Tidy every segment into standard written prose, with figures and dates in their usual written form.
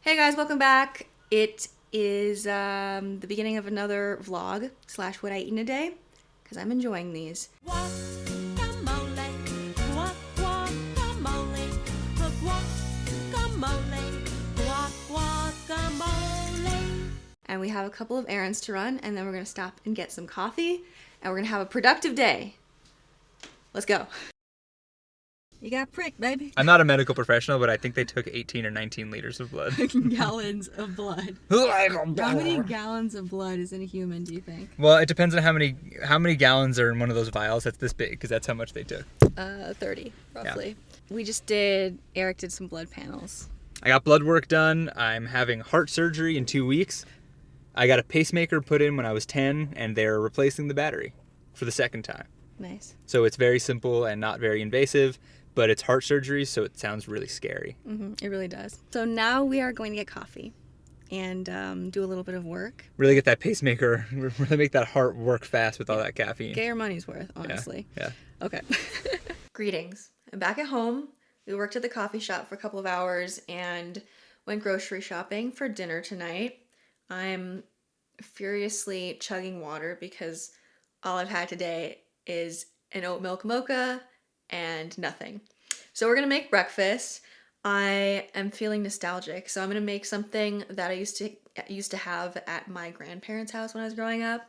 Hey guys, welcome back. It is the beginning of another vlog slash what I eat in a day because I'm enjoying these. Guacamole, guacamole, guacamole. And we have a couple of errands to run, and then we're going to stop and get some coffee, and we're going to have a productive day. Let's go. You got pricked, baby. I'm not a medical professional, but I think they took 18 or 19 liters of blood. Gallons of blood. How many gallons of blood is in a human, do you think? Well, it depends on how many gallons are in one of those vials that's this big, because that's how much they took. 30, roughly. Yeah. Eric did some blood panels. I got blood work done. I'm having heart surgery in 2 weeks. I got a pacemaker put in when I was 10, and they're replacing the battery for the second time. Nice. So it's very simple and not very invasive, but it's heart surgery, so it sounds really scary. It really does. So now we are going to get coffee and do a little bit of work. Really get that pacemaker, really make that heart work fast with all that caffeine. Get your money's worth, honestly. Yeah. Okay. Greetings. I'm back at home. We worked at the coffee shop for a couple of hours and went grocery shopping for dinner tonight. I'm furiously chugging water because all I've had today is an oat milk mocha and nothing. So we're gonna make breakfast. I am feeling nostalgic, so I'm gonna make something that I used to have at my grandparents' house when I was growing up.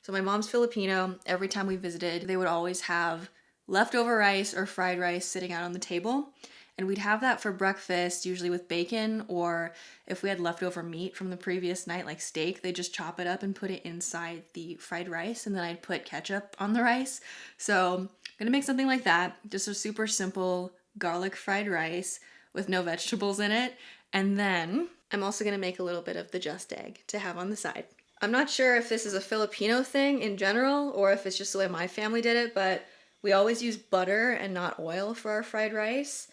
So my mom's Filipino. Every time we visited, they would always have leftover rice or fried rice sitting out on the table. And we'd have that for breakfast, usually with bacon, or if we had leftover meat from the previous night, like steak, they just chop it up and put it inside the fried rice, and then I'd put ketchup on the rice. So I'm gonna make something like that, just a super simple garlic fried rice with no vegetables in it. And then I'm also gonna make a little bit of the just egg to have on the side. I'm not sure if this is a Filipino thing in general, or if it's just the way my family did it, but we always use butter and not oil for our fried rice.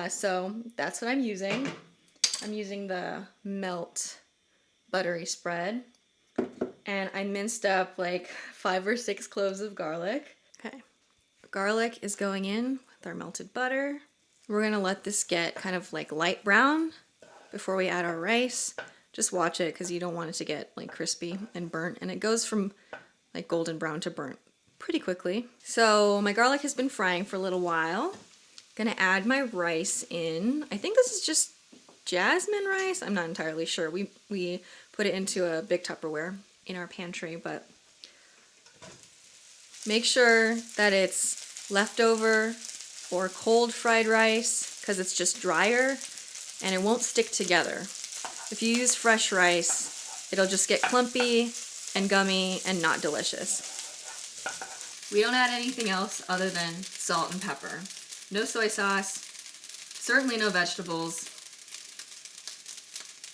So that's what I'm using. I'm using the melt buttery spread. And I minced up like 5 or 6 cloves of garlic. Okay. Garlic is going in with our melted butter. We're gonna let this get kind of like light brown before we add our rice. Just watch it because you don't want it to get like crispy and burnt. And it goes from like golden brown to burnt pretty quickly. So my garlic has been frying for a little while. Gonna add my rice in. I think this is just jasmine rice. I'm not entirely sure. We put it into a big Tupperware in our pantry, but make sure that it's leftover or cold fried rice because it's just drier and it won't stick together. If you use fresh rice, it'll just get clumpy and gummy and not delicious. We don't add anything else other than salt and pepper. No soy sauce, certainly no vegetables.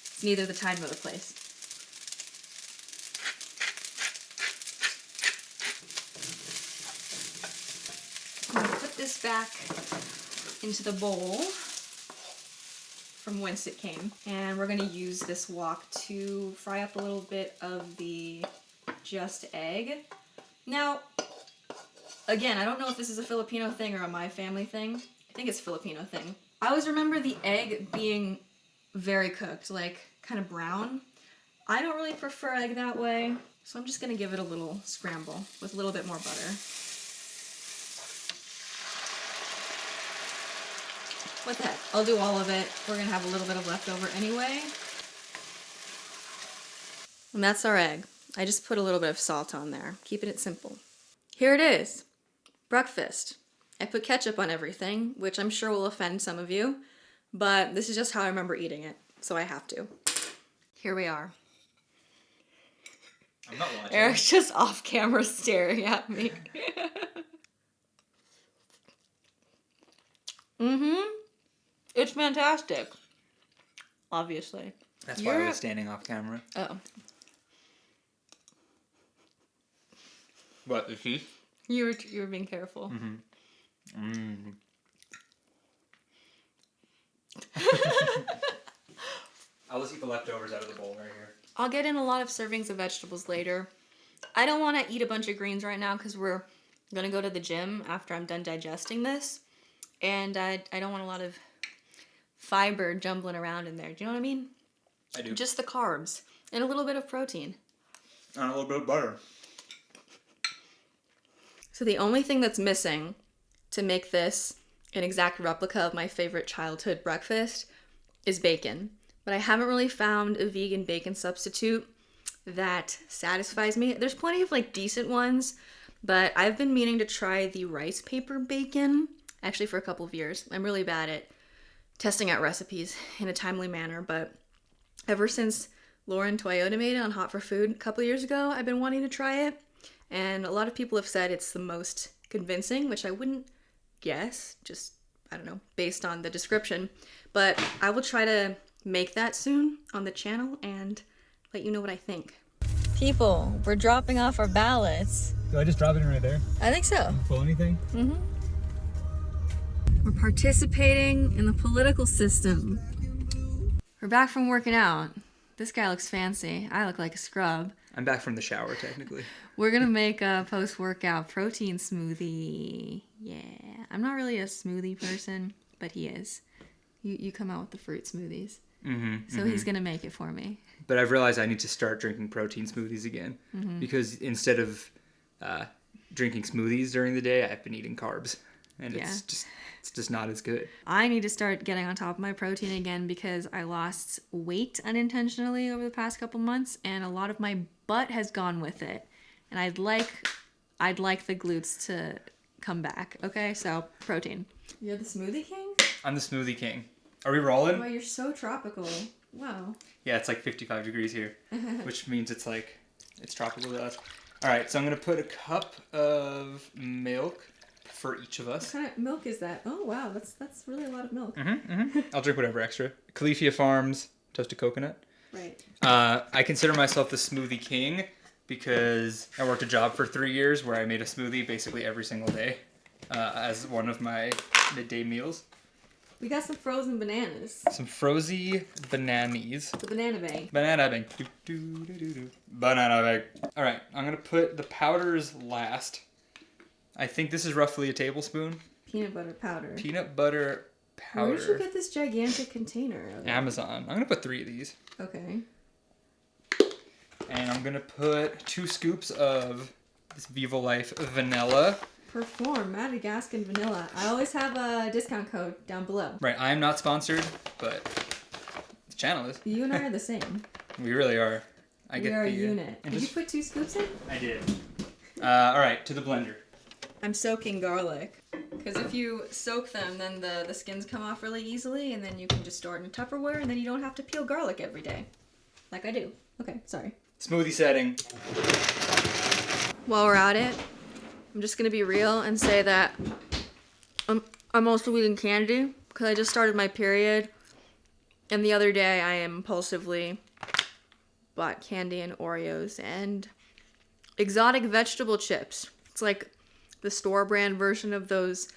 It's neither the time nor the place. I'm gonna put this back into the bowl from whence it came. And we're gonna use this wok to fry up a little bit of the just egg. Now, again, I don't know if this is a Filipino thing or a my family thing. I think it's a Filipino thing. I always remember the egg being very cooked, like kind of brown. I don't really prefer egg that way, so I'm just gonna give it a little scramble with a little bit more butter. What the heck? I'll do all of it. We're gonna have a little bit of leftover anyway. And that's our egg. I just put a little bit of salt on there, keeping it simple. Here it is. Breakfast. I put ketchup on everything, which I'm sure will offend some of you, but this is just how I remember eating it, so I have to. Here we are. I'm not watching. Eric's just off camera staring at me. It's fantastic. Obviously. That's why I was standing off camera. Oh. What, the cheese? You were being careful. I'll just eat the leftovers out of the bowl right here. I'll get in a lot of servings of vegetables later. I don't want to eat a bunch of greens right now because we're going to go to the gym after I'm done digesting this. And I don't want a lot of fiber jumbling around in there. Do you know what I mean? I do. Just the carbs and a little bit of protein. And a little bit of butter. So the only thing that's missing to make this an exact replica of my favorite childhood breakfast is bacon. But I haven't really found a vegan bacon substitute that satisfies me. There's plenty of like decent ones, but I've been meaning to try the rice paper bacon actually for a couple of years. I'm really bad at testing out recipes in a timely manner, but ever since Lauren Toyota made it on Hot for Food a couple of years ago, I've been wanting to try it. And a lot of people have said it's the most convincing, which I wouldn't guess, just, I don't know, based on the description. But I will try to make that soon on the channel and let you know what I think. People, we're dropping off our ballots. Do I just drop it in right there? I think so. Pull anything? Mm-hmm. We're participating in the political system. We're back from working out. This guy looks fancy. I look like a scrub. I'm back from the shower, technically. We're gonna make a post-workout protein smoothie. Yeah. I'm not really a smoothie person, but he is. You come out with the fruit smoothies. So he's gonna make it for me. But I've realized I need to start drinking protein smoothies again. Because instead of drinking smoothies during the day, I've been eating carbs. And Yeah. it's just not as good. I need to start getting on top of my protein again because I lost weight unintentionally over the past couple months, and a lot of my butt has gone with it. And I'd like the glutes to come back. Okay, so protein. You're the smoothie king? I'm the smoothie king. Are we rolling? Wow, you're so tropical. Wow. Yeah, it's like 55 degrees here, which means it's tropical to us. All right, so I'm gonna put a cup of milk for each of us. What kind of milk is that? Oh wow, that's really a lot of milk. I'll drink whatever extra. Califia Farms toasted coconut. Right. I consider myself the smoothie king because I worked a job for 3 years where I made a smoothie basically every single day as one of my midday meals. We got some frozen bananas. Some frozy bananas. The banana bag. Banana bag. Banana bag. All right, I'm gonna put the powders last. I think this is roughly a tablespoon. Peanut butter powder. Peanut butter powder. Where did you get this gigantic container? Amazon. I'm gonna put 3 of these. Okay. And I'm gonna put 2 scoops of this Viva Life vanilla. Perform Madagascan vanilla. I always have a discount code down below. Right, I am not sponsored, but the channel is. You and I are the same. We really are. We are a unit. Did you put 2 scoops in? I did. All right, to the blender. I'm soaking garlic. Because if you soak them, then the skins come off really easily, and then you can just store it in Tupperware, and then you don't have to peel garlic every day. Like I do. Okay, sorry. Smoothie setting. While we're at it, I'm just gonna be real and say that I'm also eating candy because I just started my period, and the other day I impulsively bought candy and Oreos and exotic vegetable chips. It's like the store brand version of those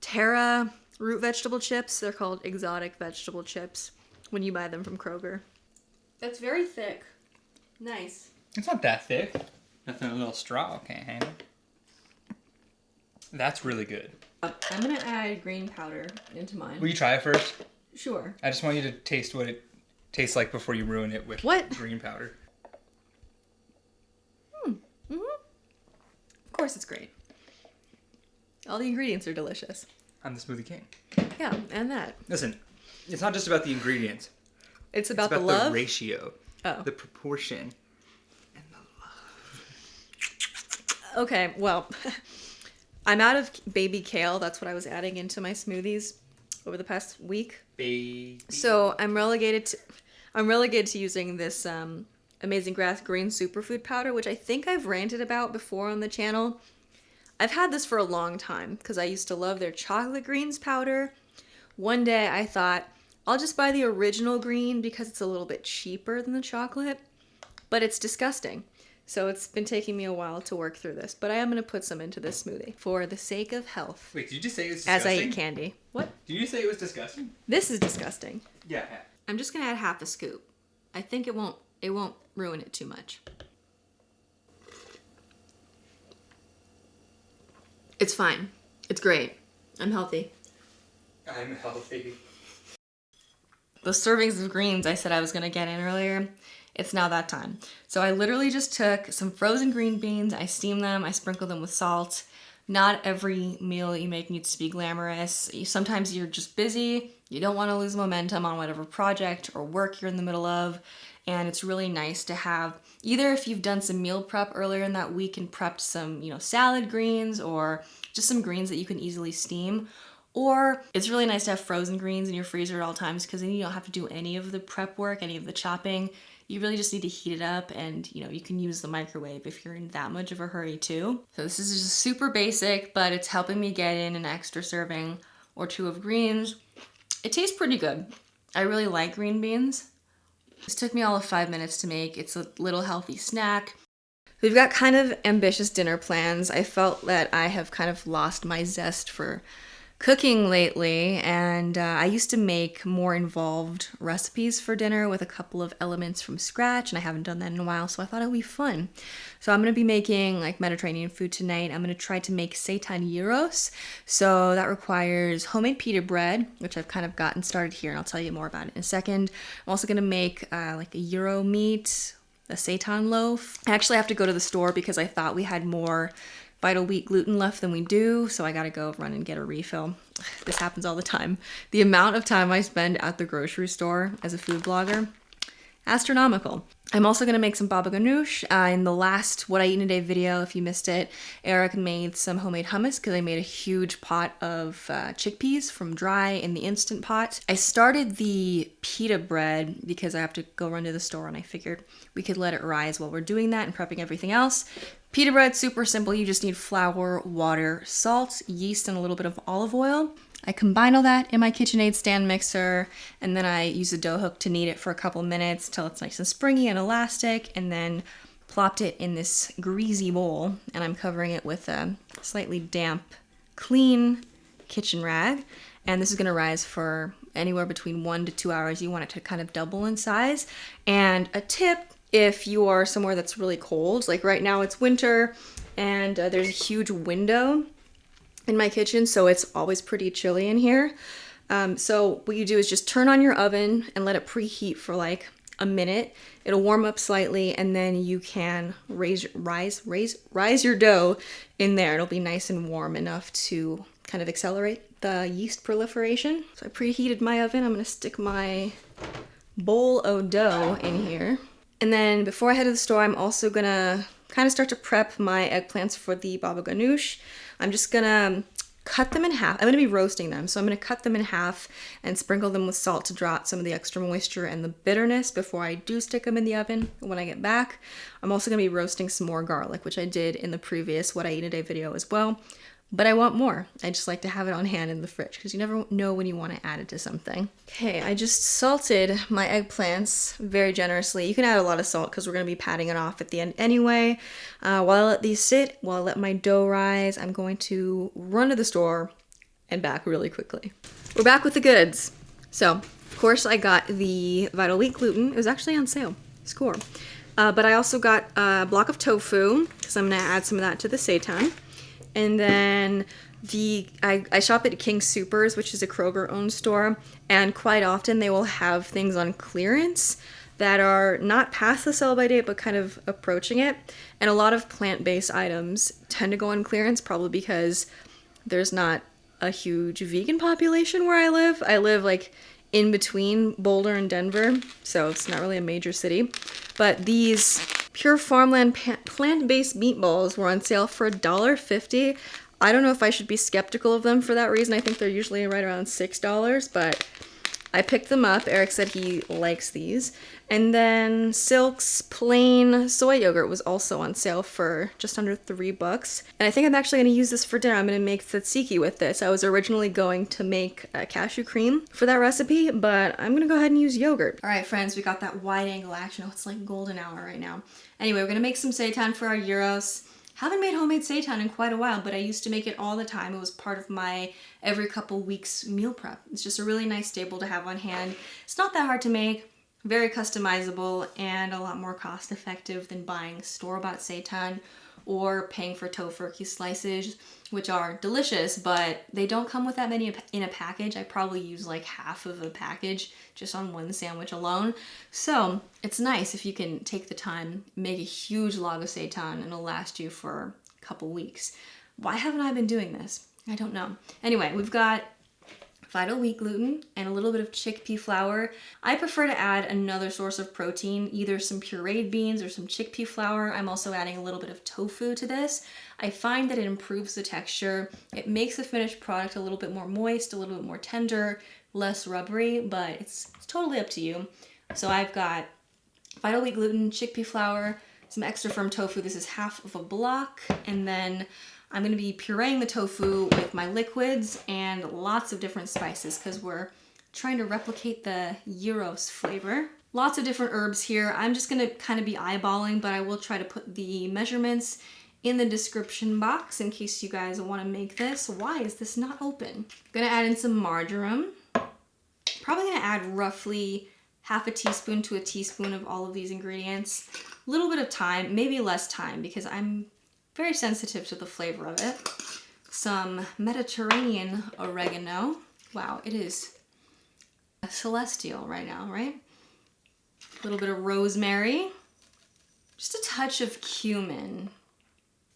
Terra root vegetable chips. They're called exotic vegetable chips when you buy them from Kroger. That's very thick. Nice. It's not that thick. Nothing a little straw can't handle. That's really good. I'm gonna add green powder into mine. Will you try it first? Sure. I just want you to taste what it tastes like before you ruin it with What? green powder. Mm-hmm. Of course it's great. All the ingredients are delicious. I'm the smoothie king. Yeah, and that. Listen, it's not just about the ingredients. It's about, It's about the love. the ratio, Oh. the proportion, and the love. Okay, well, I'm out of baby kale. That's what I was adding into my smoothies over the past week. Baby. So I'm relegated to using this Amazing Grass green superfood powder, which I think I've ranted about before on the channel. I've had this for a long time because I used to love their chocolate greens powder. One day I thought, I'll just buy the original green because it's a little bit cheaper than the chocolate, but it's disgusting. So it's been taking me a while to work through this, but I am going to put some into this smoothie for the sake of health. Wait, did you just say it was As disgusting? I eat candy. What? Did you say it was disgusting? This is disgusting. Yeah. I'm just going to add half a scoop. I think it won't ruin it too much. It's fine. It's great. I'm healthy. I'm healthy. the servings of greens I said I was gonna get in earlier, it's now that time. So I literally just took some frozen green beans, I steamed them, I sprinkled them with salt. Not every meal you make needs to be glamorous. Sometimes you're just busy, you don't want to lose momentum on whatever project or work you're in the middle of, and it's really nice to have, either if you've done some meal prep earlier in that week and prepped some, salad greens or just some greens that you can easily steam, or it's really nice to have frozen greens in your freezer at all times because then you don't have to do any of the prep work, any of the chopping. You really just need to heat it up and, you can use the microwave if you're in that much of a hurry too. So this is just super basic, but it's helping me get in an extra serving or two of greens. It tastes pretty good. I really like green beans. This took me all of 5 minutes to make. It's a little healthy snack. We've got kind of ambitious dinner plans. I felt that I have kind of lost my zest for cooking lately, and I used to make more involved recipes for dinner with a couple of elements from scratch, and I haven't done that in a while, so I thought it would be fun. So I'm going to be making like Mediterranean food tonight. I'm going to try to make Seitan Gyros. So that requires homemade pita bread, which I've kind of gotten started here, and I'll tell you more about it in a second. I'm also going to make like a gyro meat, a seitan loaf. I actually have to go to the store because I thought we had more Vital Wheat gluten left than we do, so I gotta go run and get a refill. This happens all the time. The amount of time I spend at the grocery store as a food blogger, astronomical. I'm also gonna make some baba ganoush. In the last What I Eat in a Day video, if you missed it, Eric made some homemade hummus because I made a huge pot of chickpeas from dry in the Instant Pot. I started the pita bread because I have to go run to the store and I figured we could let it rise while we're doing that and prepping everything else. Pita bread, super simple. You just need flour, water, salt, yeast, and a little bit of olive oil. I combine all that in my KitchenAid stand mixer, and then I use a dough hook to knead it for a couple minutes till it's nice and springy and elastic, and then plopped it in this greasy bowl, and I'm covering it with a slightly damp, clean kitchen rag. And this is gonna rise for anywhere between 1 to 2 hours. You want it to kind of double in size. And a tip, if you are somewhere that's really cold, like right now it's winter and there's a huge window in my kitchen, so it's always pretty chilly in here. So what you do is just turn on your oven and let it preheat for like a minute. It'll warm up slightly, and then you can rise your dough in there. It'll be nice and warm enough to kind of accelerate the yeast proliferation. So I preheated my oven. I'm gonna stick my bowl of dough in here. And then before I head to the store, I'm also gonna kind of start to prep my eggplants for the baba ganoush. I'm just gonna cut them in half. I'm gonna be roasting them, so I'm gonna cut them in half and sprinkle them with salt to draw out some of the extra moisture and the bitterness before I do stick them in the oven when I get back. I'm also gonna be roasting some more garlic, which I did in the previous What I Eat in a Day video as well. But I want more. I just like to have it on hand in the fridge because you never know when you want to add it to something. Okay, I just salted my eggplants very generously. You can add a lot of salt because we're going to be patting it off at the end anyway. While I let these sit, while I let my dough rise, I'm going to run to the store and back really quickly. We're back with the goods. So, of course, I got the Vital Wheat gluten. It was actually on sale. Score. But I also got a block of tofu because I'm going to add some of that to the seitan. And then I shop at King Soopers, which is a Kroger-owned store, and quite often they will have things on clearance that are not past the sell-by date, but kind of approaching it. And a lot of plant-based items tend to go on clearance, probably because there's not a huge vegan population where I live. I live like in between Boulder and Denver, so it's not really a major city. But these Pure Farmland plant-based meatballs were on sale for $1.50. I don't know if I should be skeptical of them for that reason. I think they're usually right around $6, but I picked them up. Eric said he likes these. And then Silk's plain soy yogurt was also on sale for just under $3. And I think I'm actually going to use this for dinner. I'm going to make tzatziki with this. I was originally going to make cashew cream for that recipe, but I'm going to go ahead and use yogurt. All right, friends, we got that wide angle action. Oh, it's like golden hour right now. Anyway, we're going to make some seitan for our gyros. Haven't made homemade seitan in quite a while, but I used to make it all the time. It was part of my every couple weeks meal prep. It's just a really nice staple to have on hand. It's not that hard to make. Very customizable and a lot more cost effective than buying store-bought seitan or paying for tofurkey slices, which are delicious, but they don't come with that many in a package. I probably use like half of a package just on one sandwich alone. So it's nice if you can take the time, make a huge log of seitan, and it'll last you for a couple weeks. Why haven't I been doing this? I don't know. Anyway, we've got vital wheat gluten and a little bit of chickpea flour. I prefer to add another source of protein, either some pureed beans or some chickpea flour. I'm also adding a little bit of tofu to this. I find that it improves the texture. It makes the finished product a little bit more moist, a little bit more tender, less rubbery, but it's totally up to you. So I've got vital wheat gluten, chickpea flour, some extra firm tofu. This is half of a block, and then I'm gonna be pureeing the tofu with my liquids and lots of different spices because we're trying to replicate the gyros flavor. Lots of different herbs here. I'm just gonna kind of be eyeballing, but I will try to put the measurements in the description box in case you guys wanna make this. Why is this not open? I'm gonna add in some marjoram. Probably gonna add roughly half a teaspoon to a teaspoon of all of these ingredients. A little bit of thyme, maybe less thyme because I'm very sensitive to the flavor of it. Some Mediterranean oregano. Wow, it is celestial right now, right? A little bit of rosemary. Just a touch of cumin.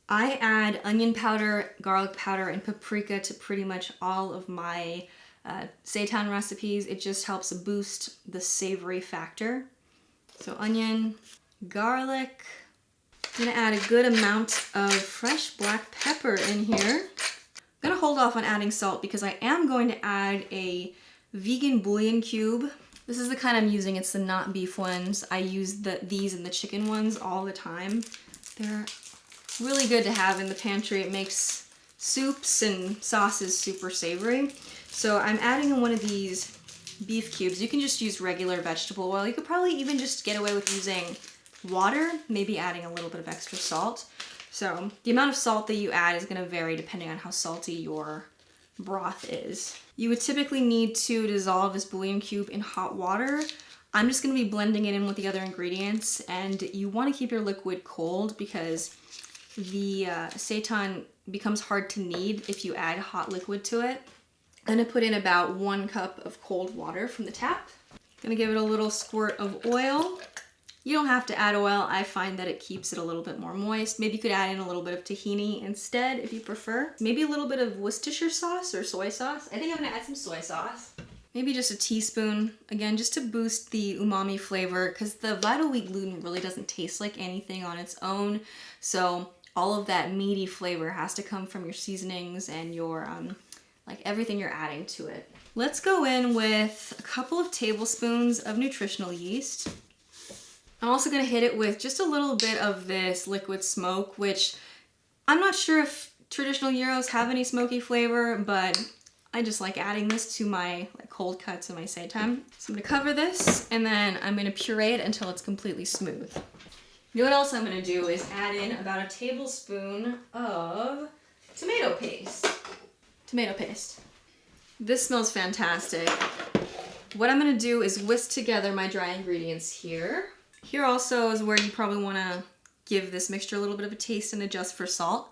I add onion powder, garlic powder, and paprika to pretty much all of my seitan recipes. It just helps boost the savory factor. So onion, garlic. I'm gonna add a good amount of fresh black pepper in here. I'm gonna hold off on adding salt because I am going to add a vegan bouillon cube. This is the kind I'm using, it's the not beef ones. I use these and the chicken ones all the time. They're really good to have in the pantry. It makes soups and sauces super savory. So I'm adding in one of these beef cubes. You can just use regular vegetable oil. You could probably even just get away with using water, maybe adding a little bit of extra salt. So the amount of salt that you add is going to vary depending on how salty your broth is. You would typically need to dissolve this bouillon cube in hot water. I'm just going to be blending it in with the other ingredients, and you want to keep your liquid cold because the seitan becomes hard to knead if you add hot liquid to it. I'm going to put in about 1 cup of cold water from the tap. Going to give it a little squirt of oil. You don't have to add oil. I find that it keeps it a little bit more moist. Maybe you could add in a little bit of tahini instead if you prefer. Maybe a little bit of Worcestershire sauce or soy sauce. I think I'm gonna add some soy sauce. Maybe just a teaspoon, again, just to boost the umami flavor because the vital wheat gluten really doesn't taste like anything on its own. So all of that meaty flavor has to come from your seasonings and your, like everything you're adding to it. Let's go in with a couple of tablespoons of nutritional yeast. I'm also gonna hit it with just a little bit of this liquid smoke, which I'm not sure if traditional gyros have any smoky flavor, but I just like adding this to my cold cuts and my seitan. So I'm gonna cover this and then I'm gonna puree it until it's completely smooth. You know what else I'm gonna do is add in about a tablespoon of tomato paste. Tomato paste. This smells fantastic. What I'm gonna do is whisk together my dry ingredients here. Here also is where you probably want to give this mixture a little bit of a taste and adjust for salt.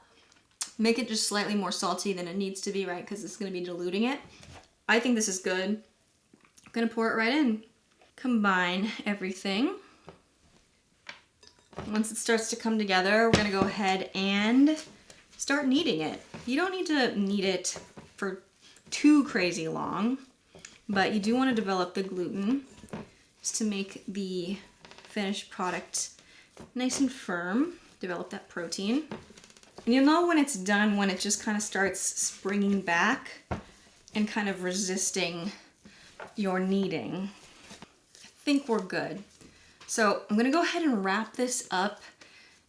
Make it just slightly more salty than it needs to be, right? Because it's going to be diluting it. I think this is good. I'm going to pour it right in. Combine everything. Once it starts to come together, we're going to go ahead and start kneading it. You don't need to knead it for too crazy long, but you do want to develop the gluten just to make the finished product nice and firm. Develop that protein. And you'll know when it's done when it just kind of starts springing back and kind of resisting your kneading. I think we're good. So I'm gonna go ahead and wrap this up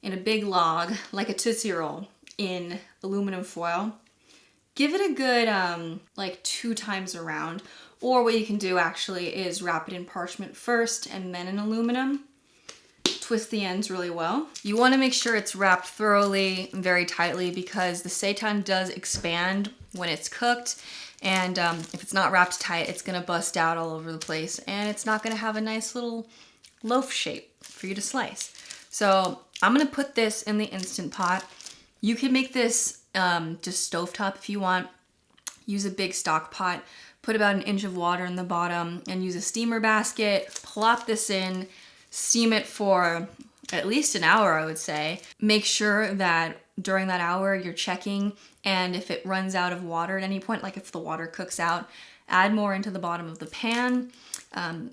in a big log like a Tootsie Roll in aluminum foil. Give it a good like 2 times around, or what you can do actually is wrap it in parchment first and then in aluminum. Twist the ends really well. You want to make sure it's wrapped thoroughly and very tightly because the seitan does expand when it's cooked, and if it's not wrapped tight, it's gonna bust out all over the place and it's not gonna have a nice little loaf shape for you to slice. So I'm gonna put this in the Instant Pot. You can make this just stovetop if you want. Use a big stock pot, put about 1 inch of water in the bottom, and use a steamer basket. Plop this in, steam it for at least an hour, I would say. Make sure that during that hour you're checking, and if it runs out of water at any point, like if the water cooks out, add more into the bottom of the pan.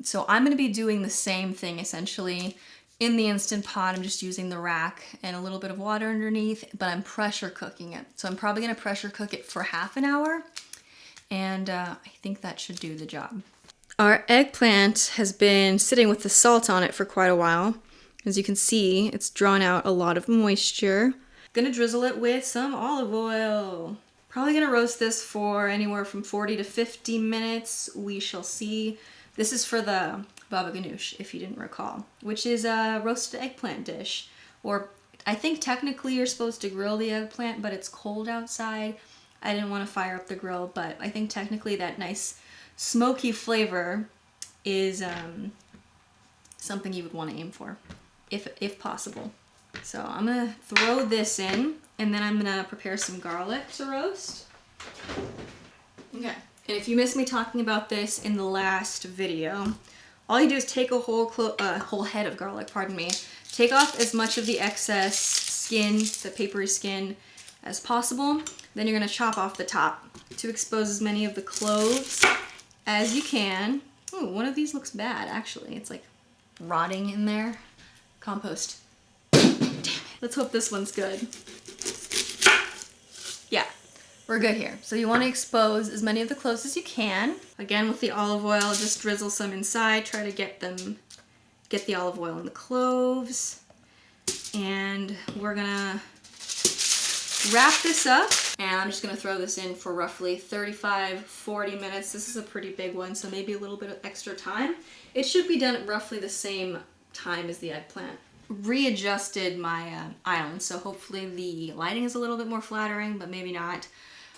So I'm gonna be doing the same thing essentially. In the Instant Pot, I'm just using the rack and a little bit of water underneath, but I'm pressure cooking it. So I'm probably gonna pressure cook it for half an hour, and I think that should do the job. Our eggplant has been sitting with the salt on it for quite a while. As you can see, it's drawn out a lot of moisture. Gonna drizzle it with some olive oil. Probably gonna roast this for anywhere from 40 to 50 minutes. We shall see. This is for the baba ganoush, if you didn't recall, which is a roasted eggplant dish. Or I think technically you're supposed to grill the eggplant, but it's cold outside. I didn't want to fire up the grill, but I think technically that nice smoky flavor is something you would want to aim for, if possible. So I'm gonna throw this in, and then I'm gonna prepare some garlic to roast. Okay, and if you missed me talking about this in the last video, all you do is take a whole head of garlic, pardon me. Take off as much of the excess skin, the papery skin, as possible. Then you're gonna chop off the top to expose as many of the cloves as you can. Oh, one of these looks bad, actually. It's like rotting in there. Compost. Damn it. Let's hope this one's good. Yeah, we're good here. So you wanna expose as many of the cloves as you can. Again, with the olive oil, just drizzle some inside. Try to get the olive oil in the cloves. And we're gonna wrap this up, and I'm just gonna throw this in for roughly 35-40 minutes. This is a pretty big one, so maybe a little bit of extra time. It should be done at roughly the same time as the eggplant. Readjusted my island, so hopefully the lighting is a little bit more flattering, but maybe not.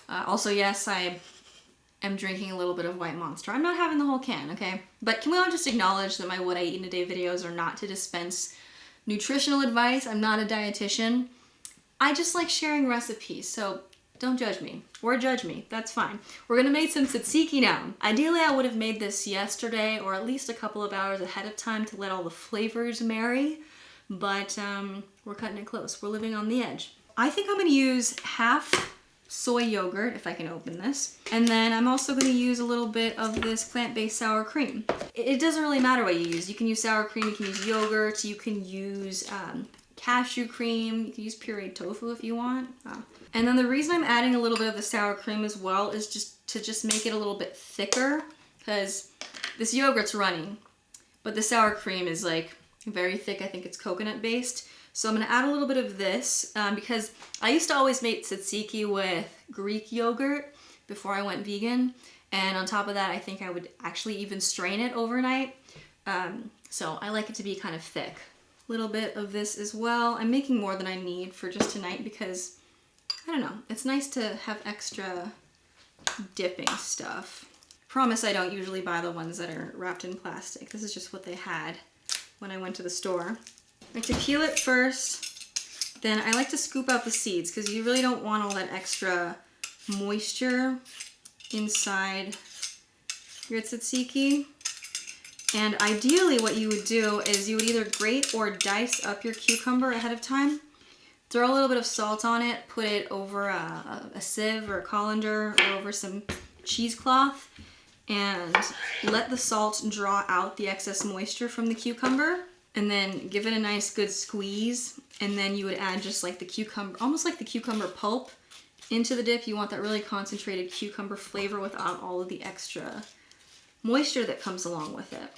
Also, yes, I am drinking a little bit of White Monster. I'm not having the whole can, okay? But can we all just acknowledge that my What I Eat in a Day videos are not to dispense nutritional advice? I'm not a dietitian. I just like sharing recipes, so don't judge me. Or judge me, that's fine. We're gonna make some tzatziki now. Ideally, I would have made this yesterday, or at least a couple of hours ahead of time to let all the flavors marry, but we're cutting it close. We're living on the edge. I think I'm gonna use half soy yogurt, if I can open this, and then I'm also gonna use a little bit of this plant-based sour cream. It doesn't really matter what you use. You can use sour cream, you can use yogurt, you can use cashew cream, you can use pureed tofu if you want. And then the reason I'm adding a little bit of the sour cream as well is just to make it a little bit thicker, because this yogurt's runny, but the sour cream is like very thick. I think it's coconut based. So I'm gonna add a little bit of this because I used to always make tzatziki with Greek yogurt before I went vegan. And on top of that, I think I would actually even strain it overnight. So I like it to be kind of thick. Little bit of this as well. I'm making more than I need for just tonight because, I don't know, it's nice to have extra dipping stuff. Promise I don't usually buy the ones that are wrapped in plastic. This is just what they had when I went to the store. I like to peel it first, then I like to scoop out the seeds because you really don't want all that extra moisture inside your tzatziki. And ideally what you would do is you would either grate or dice up your cucumber ahead of time, throw a little bit of salt on it, put it over a sieve or a colander or over some cheesecloth, and let the salt draw out the excess moisture from the cucumber, and then give it a nice good squeeze, and then you would add just like the cucumber, almost like the cucumber pulp into the dip. You want that really concentrated cucumber flavor without all of the extra moisture that comes along with it.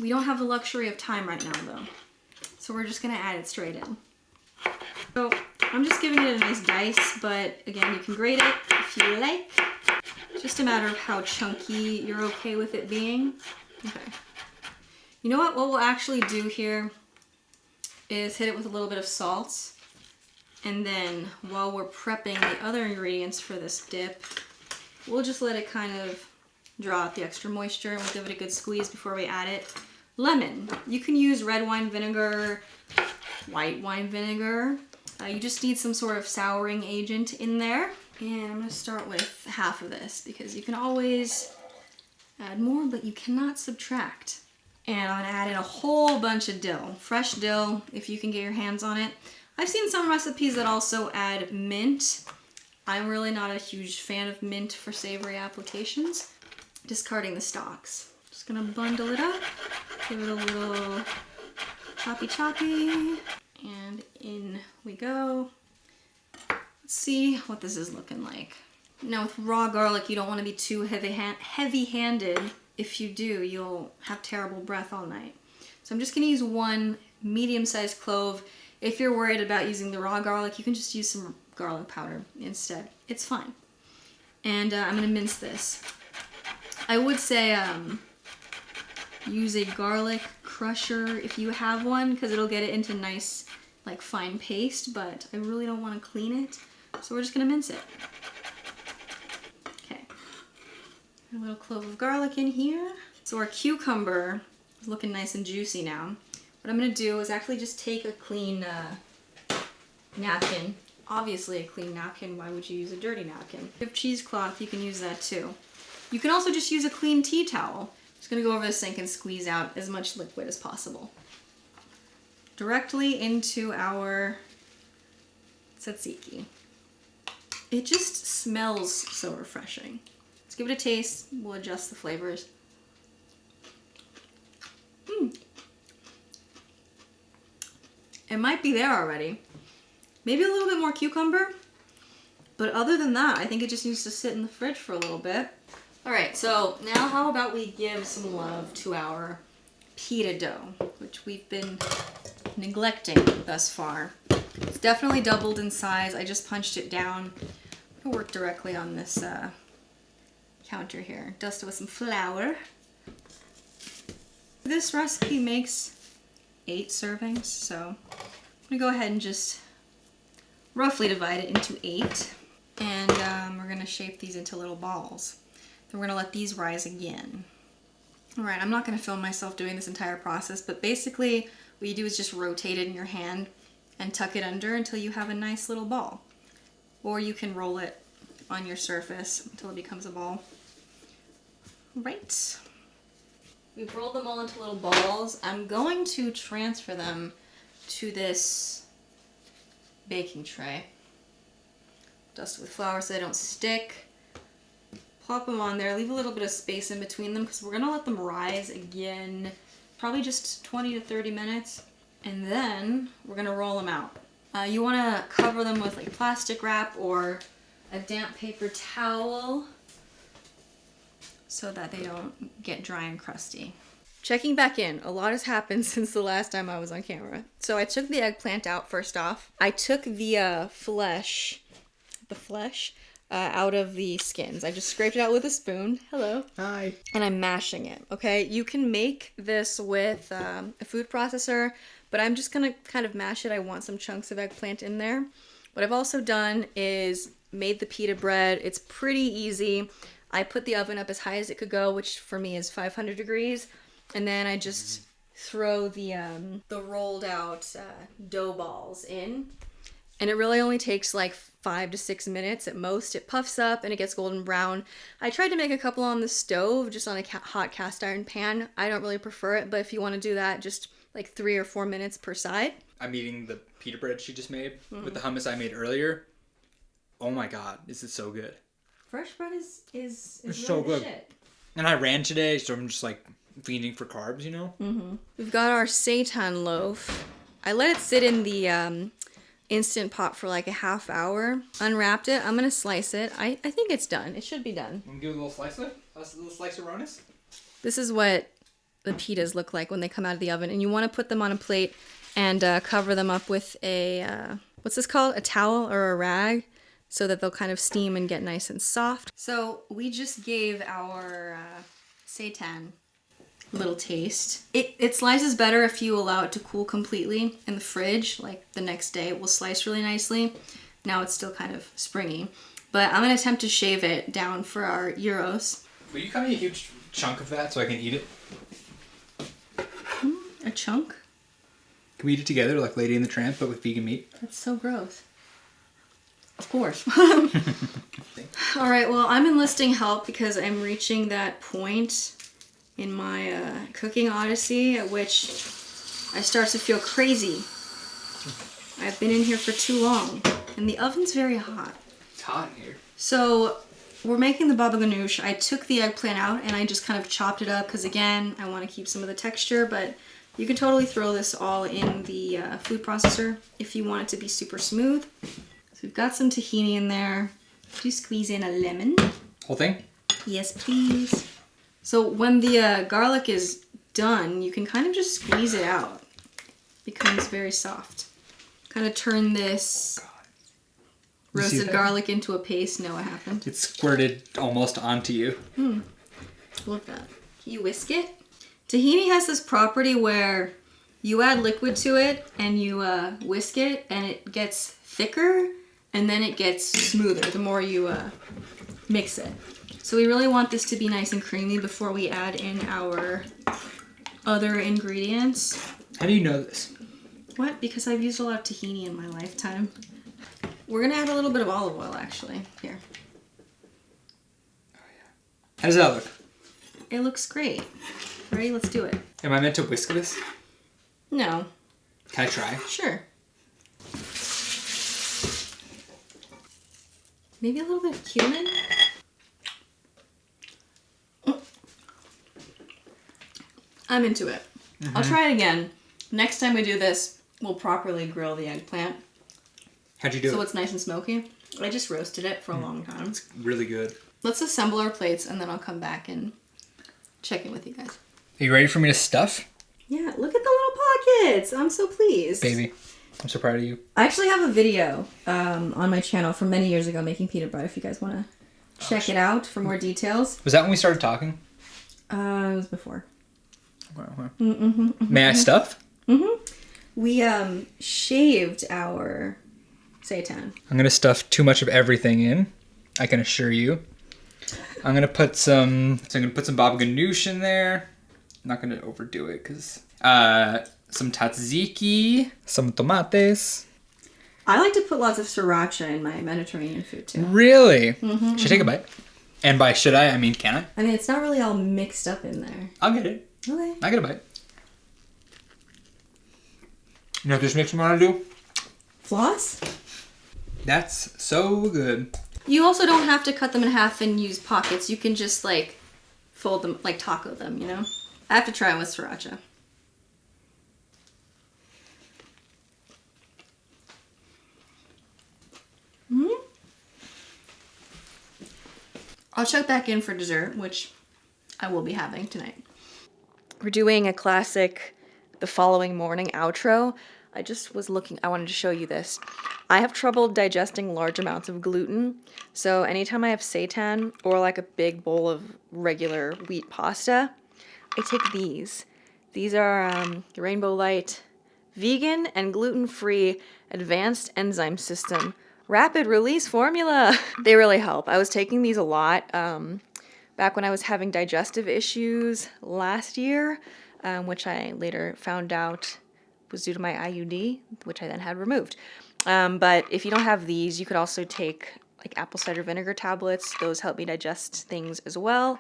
We don't have the luxury of time right now though, so we're just gonna add it straight in. So I'm just giving it a nice dice, but again, you can grate it if you like. It's just a matter of how chunky you're okay with it being. Okay. You know what we'll actually do here is hit it with a little bit of salt, and then while we're prepping the other ingredients for this dip, we'll just let it kind of draw out the extra moisture, and we'll give it a good squeeze before we add it. Lemon. You can use red wine vinegar, white wine vinegar. You just need some sort of souring agent in there. And I'm gonna start with half of this because you can always add more, but you cannot subtract. And I'm gonna add in a whole bunch of dill, fresh dill, if you can get your hands on it. I've seen some recipes that also add mint. I'm really not a huge fan of mint for savory applications. Discarding the stalks. Just gonna bundle it up, give it a little choppy choppy, and in we go. Let's see what this is looking like. Now with raw garlic, you don't want to be too heavy-handed. If you do, you'll have terrible breath all night. So I'm just gonna use one medium-sized clove. If you're worried about using the raw garlic, you can just use some garlic powder instead. It's fine. And I'm gonna mince this. I would say use a garlic crusher if you have one, because it'll get it into nice, like fine paste, but I really don't want to clean it. So we're just gonna mince it. Okay. A little clove of garlic in here. So our cucumber is looking nice and juicy now. What I'm gonna do is actually just take a clean napkin. Obviously a clean napkin, why would you use a dirty napkin? If you have cheesecloth, you can use that too. You can also just use a clean tea towel. Just gonna go over the sink and squeeze out as much liquid as possible. Directly into our tzatziki. It just smells so refreshing. Let's give it a taste. We'll adjust the flavors. It might be there already. Maybe a little bit more cucumber, but other than that, I think it just needs to sit in the fridge for a little bit. All right, so now how about we give some love to our pita dough, which we've been neglecting thus far. It's definitely doubled in size. I just punched it down. I'm gonna work directly on this counter here. Dust it with some flour. This recipe makes 8 servings, so I'm gonna go ahead and just roughly divide it into 8. And we're gonna shape these into little balls. Then we're gonna let these rise again. All right, I'm not gonna film myself doing this entire process, but basically what you do is just rotate it in your hand and tuck it under until you have a nice little ball. Or you can roll it on your surface until it becomes a ball. Right. We've rolled them all into little balls. I'm going to transfer them to this baking tray. Dust with flour so they don't stick. Plop them on there, leave a little bit of space in between them because we're gonna let them rise again, probably just 20 to 30 minutes, and then we're gonna roll them out. You wanna cover them with like plastic wrap or a damp paper towel so that they don't get dry and crusty. Checking back in, a lot has happened since the last time I was on camera. So I took the eggplant out first off. I took the flesh out of the skins. I just scraped it out with a spoon. Hello. Hi. And I'm mashing it, okay? You can make this with a food processor, but I'm just gonna kind of mash it. I want some chunks of eggplant in there. What I've also done is made the pita bread. It's pretty easy. I put the oven up as high as it could go, which for me is 500 degrees. And then I just throw the rolled out dough balls in. And it really only takes like 5 to 6 minutes at most. It puffs up and it gets golden brown. I tried to make a couple on the stove, just on a hot cast iron pan. I don't really prefer it, but if you want to do that, just like 3 or 4 minutes per side. I'm eating the pita bread she just made with the hummus I made earlier. Oh my god, this is so good. Fresh bread is It's really so the good. shit. And I ran today, so I'm just like fiending for carbs, you know? We've got our seitan loaf. I let it sit in the Instant Pot for like a half hour. Unwrapped it. I'm gonna slice it. I think it's done. It should be done. Want to give it a little slice of it? A little slice of Ronis? This is what the pitas look like when they come out of the oven. And you want to put them on a plate and cover them up with a, what's this called? A towel or a rag, so that they'll kind of steam and get nice and soft. So we just gave our seitan a little taste. It slices better if you allow it to cool completely in the fridge. Like the next day it will slice really nicely. Now it's still kind of springy. But I'm going to attempt to shave it down for our gyros. Will you cut me a huge chunk of that so I can eat it? A chunk? Can we eat it together like Lady and the Tramp, but with vegan meat? That's so gross. Of course. All right, well, I'm enlisting help because I'm reaching that point in my cooking odyssey at which I start to feel crazy. I've been in here for too long, and the oven's very hot. It's hot in here. So we're making the baba ganoush. I took the eggplant out and I just kind of chopped it up because, again, I want to keep some of the texture, but you can totally throw this all in the food processor if you want it to be super smooth. So we've got some tahini in there. Do squeeze in a lemon. Whole thing? Yes, please. So when the garlic is done, you can kind of just squeeze it out. It becomes very soft. Kind of turn this You see roasted that? garlic into a paste. No, it happened. It squirted almost onto you. Look at that. You whisk it. Tahini has this property where you add liquid to it and you whisk it and it gets thicker and then it gets smoother the more you mix it. So we really want this to be nice and creamy before we add in our other ingredients. How do you know this? What? Because I've used a lot of tahini in my lifetime. We're gonna add a little bit of olive oil actually. Here. How does that look? It looks great. Ready? Let's do it. Am I meant to whisk this? No. Can I try? Sure. Maybe a little bit of cumin? I'm into it. I'll try it again. Next time we do this, we'll properly grill the eggplant. How'd you do So it? it's nice and smoky. I just roasted it for a long time. It's really good. Let's assemble our plates and then I'll come back and check in with you guys. Are you ready for me to stuff? Yeah, look at the little pockets. I'm so pleased. Baby, I'm so proud of you. I actually have a video on my channel from many years ago making pita bread if you guys want to check it out for more details. Was that when we started talking? It was before. May I stuff? We shaved our seitan. I'm gonna stuff too much of everything in. I can assure you. I'm gonna put some. So I'm gonna put some baba ganoush in there. I'm not gonna overdo it because some tzatziki, some tomates. I like to put lots of sriracha in my Mediterranean food too. Really? Should I take a bite? And by should I mean can I? I mean, it's not really all mixed up in there. I'll get it. Okay. I get a bite. You know what this makes me want to do? Floss? That's so good. You also don't have to cut them in half and use pockets. You can just like fold them, like taco them, you know? I have to try it with sriracha. I'll check back in for dessert, which I will be having tonight. We're doing a classic the following morning outro. I just was looking, I wanted to show you this. I have trouble digesting large amounts of gluten, so anytime I have seitan or like a big bowl of regular wheat pasta, I take these. These are Rainbow Light vegan and gluten-free advanced enzyme system rapid release formula. They really help. I was taking these a lot back when I was having digestive issues last year, which I later found out was due to my IUD, which I then had removed. But if you don't have these, you could also take like apple cider vinegar tablets. Those help me digest things as well.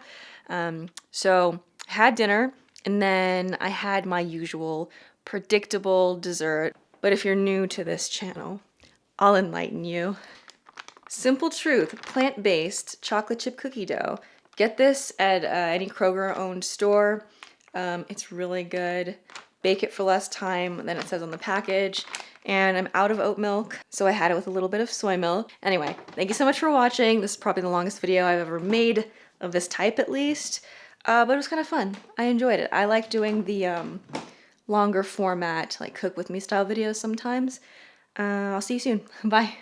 So had dinner, and then I had my usual predictable dessert. But if you're new to this channel, I'll enlighten you. Simple truth, plant-based chocolate chip cookie dough. Get this at any Kroger-owned store. It's really good. Bake it for less time than it says on the package. And I'm out of oat milk, so I had it with a little bit of soy milk. Anyway, thank you so much for watching. This is probably the longest video I've ever made of this type at least. But it was kind of fun. I enjoyed it. I like doing the longer format, like cook with me style videos sometimes. I'll see you soon. Bye.